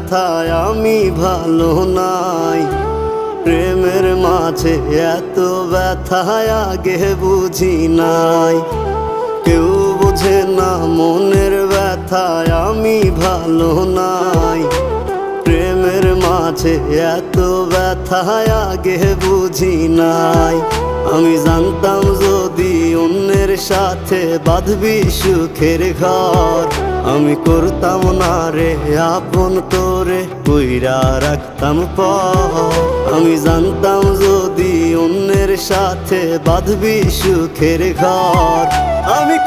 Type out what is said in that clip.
ব্যথায় আমি ভালো নাই। প্রেমের মাঝে এত ব্যথায় আগে বুঝি নাই। কেউ বোঝে না মনের ব্যথায় আমি ভালো নাই। প্রেমের মাঝে এত ব্যথায় আগে বুঝি নাই। আমি জানতাম যদি অন্যের সাথে বাঁধবি সুখের ঘর, আমি করতাম না রে আপন তোরে কইরা রাখতাম পর। আমি জানতাম যদি অন্যের সাথে বাঁধবি সুখের ঘর, আমি